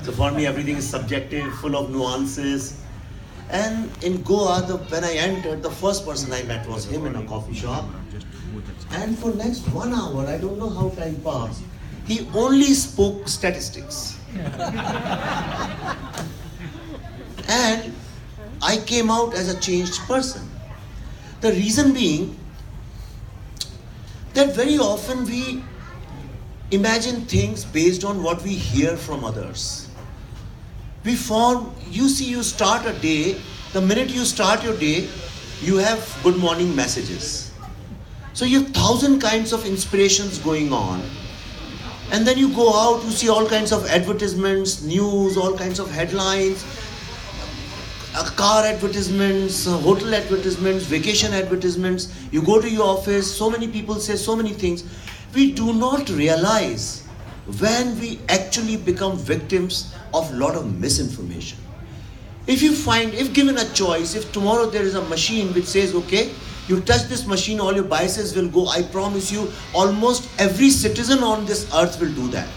So for me, everything is subjective, full of nuances. And in Goa, when I entered, the first person I met was him in a coffee shop. And for next 1 hour, I don't know how time passed, he only spoke statistics. And I came out as a changed person. The reason being that very often we imagine things based on what we hear from others. We form, you see, you start a day, the minute you start your day, you have good morning messages. So you have 1,000 kinds of inspirations going on. And then you go out, you see all kinds of advertisements, news, all kinds of headlines, car advertisements, hotel advertisements, vacation advertisements. You go to your office, so many people say so many things. We do not realize when we actually become victims of a lot of misinformation. If given a choice, if tomorrow there is a machine which says, okay, you touch this machine, all your biases will go, I promise you, almost every citizen on this earth will do that.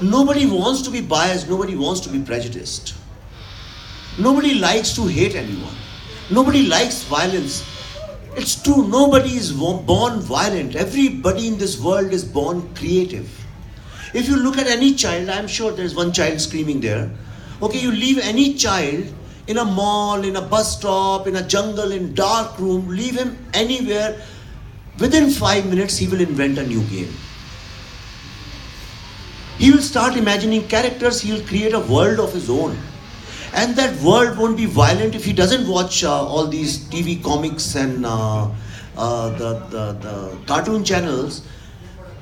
Nobody wants to be biased, nobody wants to be prejudiced. Nobody likes to hate anyone. Nobody likes violence. It's true, nobody is born violent. Everybody in this world is born creative. If you look at any child, I'm sure there's one child screaming there. Okay, you leave any child in a mall, in a bus stop, in a jungle, in dark room, leave him anywhere, within 5 minutes he will invent a new game. He will start imagining characters, he will create a world of his own. And that world won't be violent if he doesn't watch all these TV comics and the cartoon channels.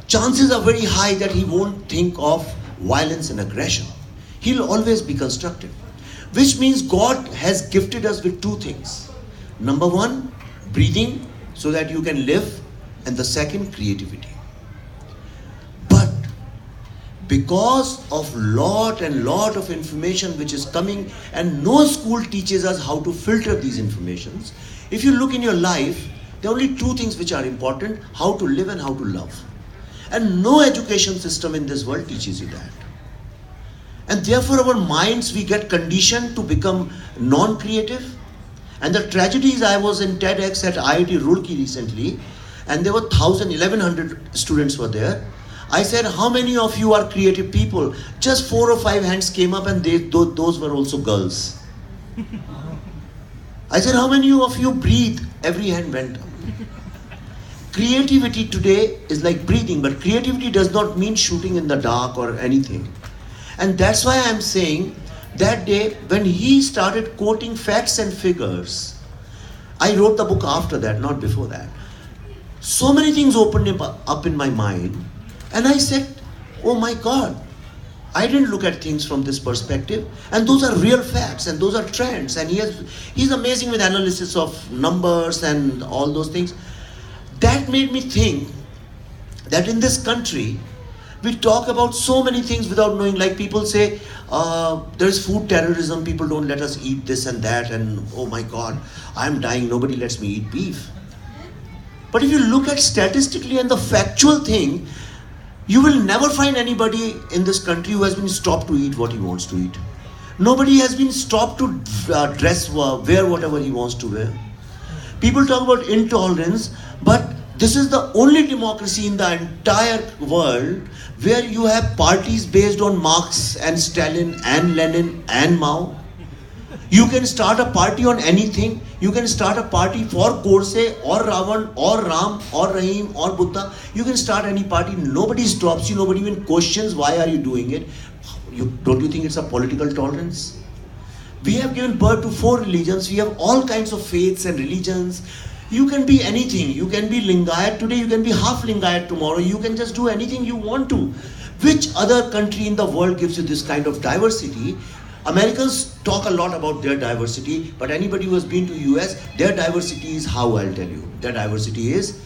Chances are very high that he won't think of violence and aggression. He'll always be constructive. Which means God has gifted us with two things. Number one, breathing so that you can live, and the second, creativity. But because of lot of information which is coming, and no school teaches us how to filter these informations, if you look in your life, there are only two things which are important: how to live and how to love. And no education system in this world teaches you that. And therefore our minds, we get conditioned to become non-creative. And the tragedy is, I was in TEDx at IIT Roorkee recently, and there were 1,100 students were there. I said, how many of you are creative people? Just 4 or 5 hands came up, and those were also girls. I said, how many of you breathe? Every hand went up. Creativity today is like breathing, but creativity does not mean shooting in the dark or anything. And that's why I'm saying, that day when he started quoting facts and figures, I wrote the book after that, not before that. So many things opened up in my mind, and I said, oh my God, I didn't look at things from this perspective, and those are real facts, and those are trends, and he's amazing with analysis of numbers and all those things. That made me think that in this country, we talk about so many things without knowing. Like people say, there is food terrorism, people don't let us eat this and that, and oh my God, I'm dying, nobody lets me eat beef. But if you look at statistically and the factual thing, you will never find anybody in this country who has been stopped to eat what he wants to eat. Nobody has been stopped to wear whatever he wants to wear. People talk about intolerance, but this is the only democracy in the entire world where you have parties based on Marx and Stalin and Lenin and Mao. You can start a party on anything. You can start a party for Godse or Ravan or Ram or Rahim or Buddha. You can start any party. Nobody stops you. Nobody even questions why are you doing it. Don't you think it's a political tolerance? We have given birth to 4 religions. We have all kinds of faiths and religions. You can be anything. You can be Lingayat today, you can be half Lingayat tomorrow. You can just do anything you want to. Which other country in the world gives you this kind of diversity? Americans talk a lot about their diversity, but anybody who has been to US, their diversity is how, I'll tell you. Their diversity is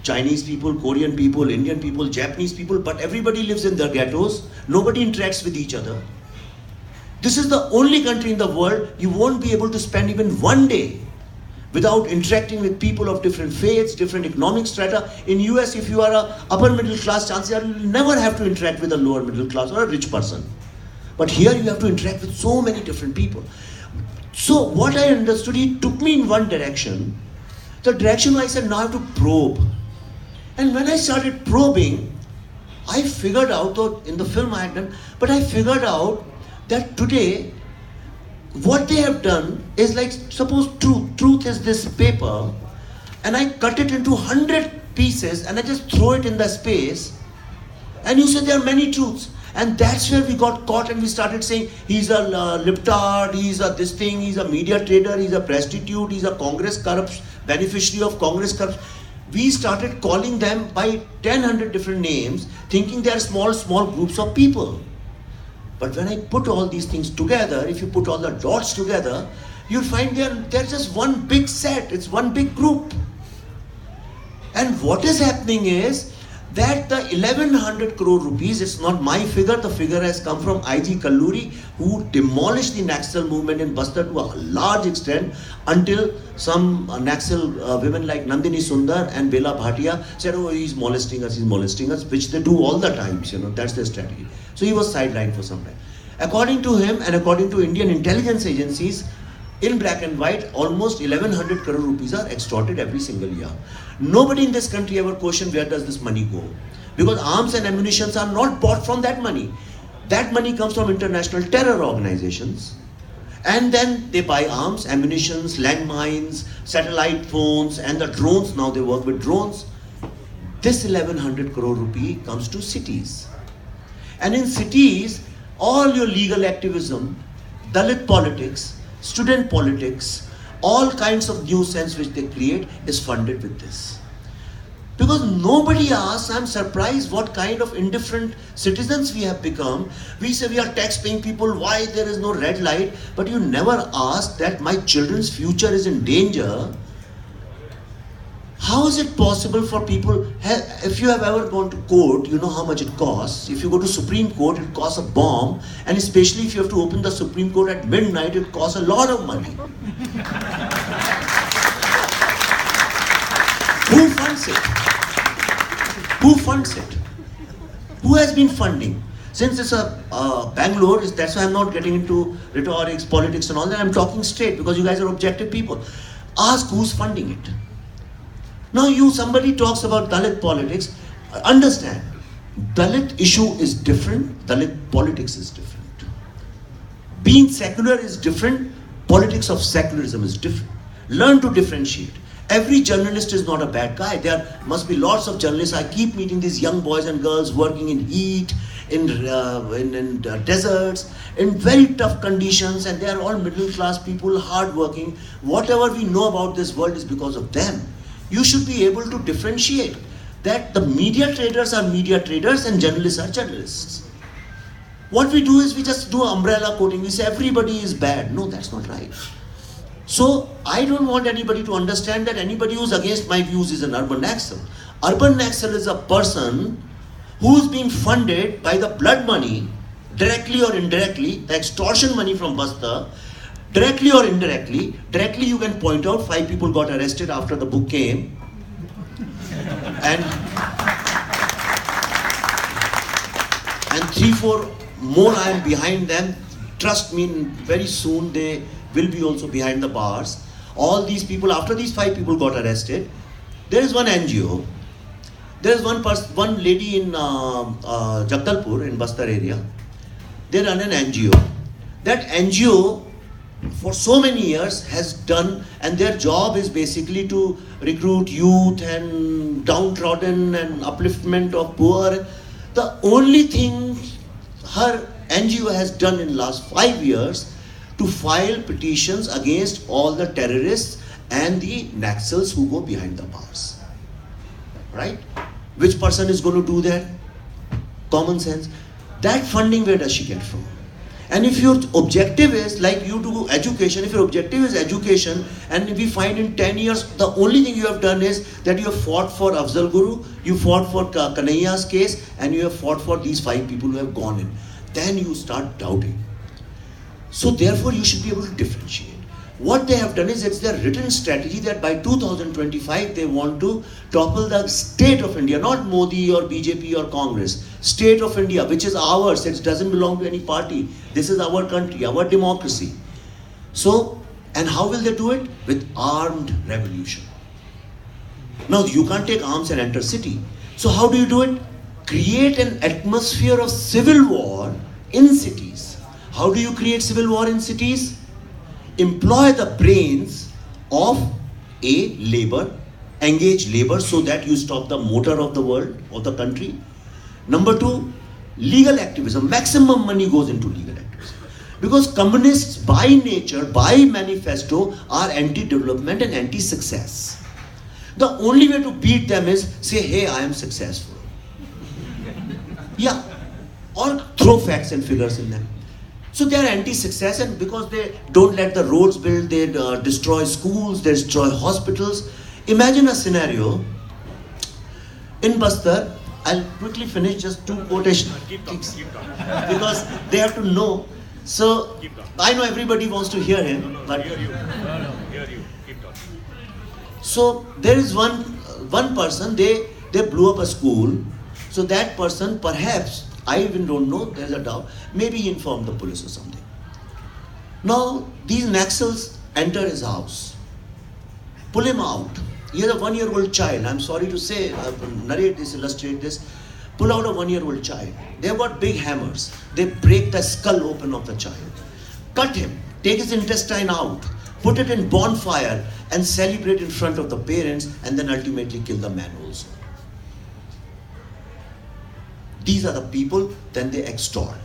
Chinese people, Korean people, Indian people, Japanese people, but everybody lives in their ghettos. Nobody interacts with each other. This is the only country in the world you won't be able to spend even one day without interacting with people of different faiths, different economic strata. In US, if you are a upper middle class, chances are you will never have to interact with a lower middle class or a rich person. But here you have to interact with so many different people. So what I understood, he took me in one direction. The direction I said, now I have to probe. And when I started probing, I figured out, though in the film I had done, but I figured out that today, what they have done is like, suppose truth is this paper, and I cut it into 100 pieces and I just throw it in the space, and you say there are many truths. And that's where we got caught and we started saying, he's a libtard, he's a this thing, he's a media trader, he's a prostitute, he's a Congress corrupt, beneficiary of Congress corrupt. We started calling them by 100 different names, thinking they are small groups of people. But when I put all these things together, if you put all the dots together, you'll find they're just one big set, it's one big group. And what is happening is, that the 1100 crore rupees, it's not my figure, the figure has come from I.G. Kalluri, who demolished the Naxal movement in Bastar to a large extent until some Naxal women like Nandini Sundar and Bela Bhatia said, oh, he's molesting us, which they do all the times, that's their strategy. So he was sidelined for some time. According to him and according to Indian intelligence agencies, in black and white, almost 1100 crore rupees are extorted every single year. Nobody in this country ever questioned where does this money go. Because arms and ammunition are not bought from that money. That money comes from international terror organizations. And then they buy arms, ammunition, landmines, satellite phones, and the drones. Now they work with drones. This 1100 crore rupee comes to cities. And in cities, all your legal activism, Dalit politics, student politics, all kinds of nuisance which they create is funded with this. Because nobody asks, I'm surprised what kind of indifferent citizens we have become. We say we are tax-paying people, why there is no red light, but you never ask that my children's future is in danger. How is it possible for people, if you have ever gone to court, you know how much it costs. If you go to Supreme Court, it costs a bomb, and especially if you have to open the Supreme Court at midnight, it costs a lot of money. Who funds it? Who funds it? Who has been funding? Since it's a Bengaluru, that's why I'm not getting into rhetorics, politics and all that. I'm talking straight because you guys are objective people. Ask who's funding it. Now somebody talks about Dalit politics, understand, Dalit issue is different, Dalit politics is different. Being secular is different, politics of secularism is different. Learn to differentiate. Every journalist is not a bad guy. There must be lots of journalists. I keep meeting these young boys and girls working in heat, in deserts, in very tough conditions, and they are all middle class people, hard working. Whatever we know about this world is because of them. You should be able to differentiate that the media traders are media traders and journalists are journalists. What we do is we just do umbrella quoting. We say everybody is bad. No, that's not right. So I don't want anybody to understand that anybody who's against my views is an urban Naxal. Urban Naxal is a person who's being funded by the blood money, directly or indirectly, the extortion money from Bastar, directly or indirectly. Directly you can point out 5 people got arrested after the book came. And 3-4 more I am behind them. Trust me, very soon they will be also behind the bars. All these people, after these 5 people got arrested, there is one NGO. There is one lady in Jagdalpur in Bastar area. They run an NGO. That NGO for so many years has done, and their job is basically to recruit youth and downtrodden and upliftment of poor. The only thing her NGO has done in last 5 years to file petitions against all the terrorists and the Naxals who go behind the bars. Right? Which person is going to do that? Common sense. That funding, where does she get from? And if your objective is, like you do education, if your objective is education, and we find in 10 years, the only thing you have done is that you have fought for Afzal Guru, you fought for Kanhaiya's case, and you have fought for these 5 people who have gone in. Then you start doubting. So therefore you should be able to differentiate. What they have done is, it's their written strategy that by 2025 they want to topple the state of India, not Modi or BJP or Congress. state of India, which is ours. It doesn't belong to any party. This is our country, our democracy. So, and how will they do it? With armed revolution. Now, you can't take arms and enter city. So how do you do it? Create an atmosphere of civil war in cities. How do you create civil war in cities? Employ the brains of a labor, engage labor so that you stop the motor of the world, of the country. Number two, legal activism. Maximum money goes into legal activism. Because communists by nature, by manifesto, are anti-development and anti-success. The only way to beat them is say, hey, I am successful. Yeah. Or throw facts and figures in them. So they are anti-success, and because they don't let the roads build, they destroy schools, they destroy hospitals. Imagine a scenario in Bastar. I'll quickly finish just two quotations. Keep talking. Because they have to know. So I know everybody wants to hear him, but Hear you. Keep talking. so there is one person, they blew up a school. So that person, perhaps, I even don't know, there's a doubt, maybe he informed the police or something. Now these Naxals enter his house, pull him out. He has a 1-year-old child. I'm sorry to say, narrate this, illustrate this. Pull out a 1-year-old child. They've got big hammers. They break the skull open of the child. Cut him, take his intestine out, put it in bonfire and celebrate in front of the parents, and then ultimately kill the man also. These are the people, then they extort.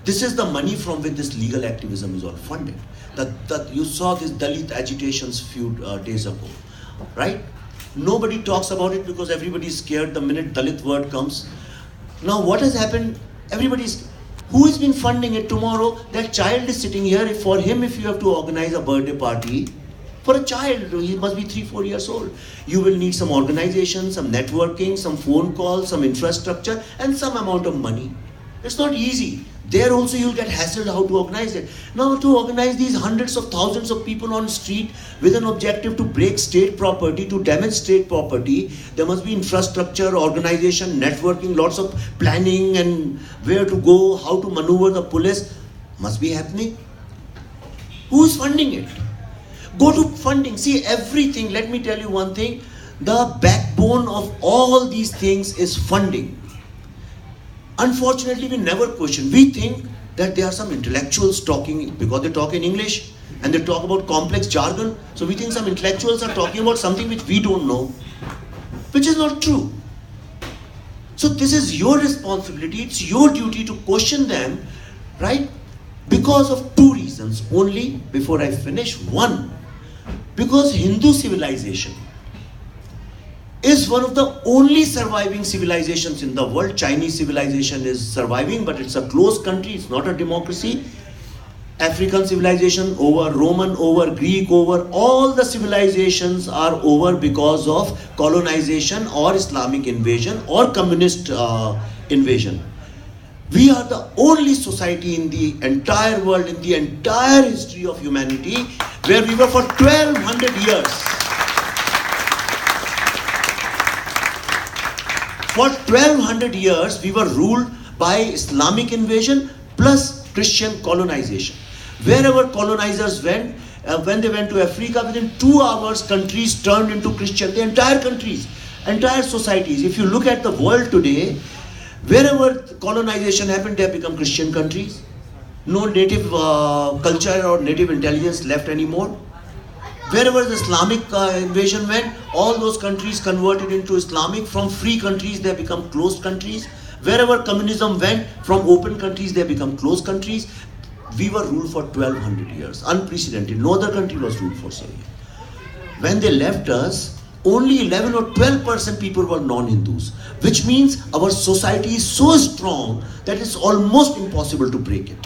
This is the money from which this legal activism is all funded. You saw these Dalit agitations few days ago, right? Nobody talks about it because everybody is scared the minute Dalit word comes. Now what has happened? Who has been funding it tomorrow? That child is sitting here. For him, if you have to organize a birthday party, for a child, he must be 3-4 years old. You will need some organization, some networking, some phone calls, some infrastructure, and some amount of money. It's not easy. There also you'll get hassled how to organize it. Now to organize these hundreds of thousands of people on street with an objective to break state property, to damage state property, there must be infrastructure, organization, networking, lots of planning and where to go, how to maneuver the police must be happening. Who's funding it? Go to funding. See everything, let me tell you one thing, the backbone of all these things is funding. Unfortunately, we never question. We think that there are some intellectuals talking, because they talk in English and they talk about complex jargon. So we think some intellectuals are talking about something which we don't know, which is not true. So this is your responsibility. It's your duty to question them, right? Because of two reasons only before I finish. One, because Hindu civilization is one of the only surviving civilizations in the world. Chinese civilization is surviving, but it's a closed country, it's not a democracy. African civilization over, Roman over, Greek over, all the civilizations are over because of colonization or Islamic invasion or communist invasion. We are the only society in the entire world, in the entire history of humanity, where we were for 1200 years. For 1200 years, we were ruled by Islamic invasion plus Christian colonization. Wherever colonizers went, when they went to Africa, within 2 hours, countries turned into Christian. The entire countries, entire societies. If you look at the world today, wherever colonization happened, they have become Christian countries. No native culture or native intelligence left anymore. Wherever the Islamic invasion went, all those countries converted into Islamic. From free countries, they become closed countries. Wherever communism went, from open countries, they become closed countries. We were ruled for 1200 years, unprecedented. No other country was ruled for so long. When they left us, only 11 or 12% people were non-Hindus, which means our society is so strong that it's almost impossible to break it.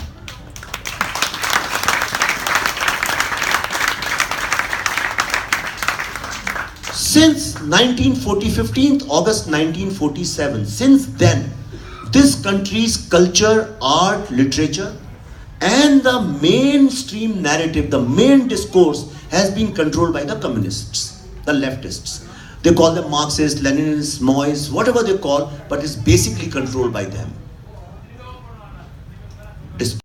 Since 15th August 1947, since then, this country's culture, art, literature, and the mainstream narrative, the main discourse has been controlled by the communists, the leftists. They call them Marxists, Leninists, Maoists, whatever they call, but it's basically controlled by them.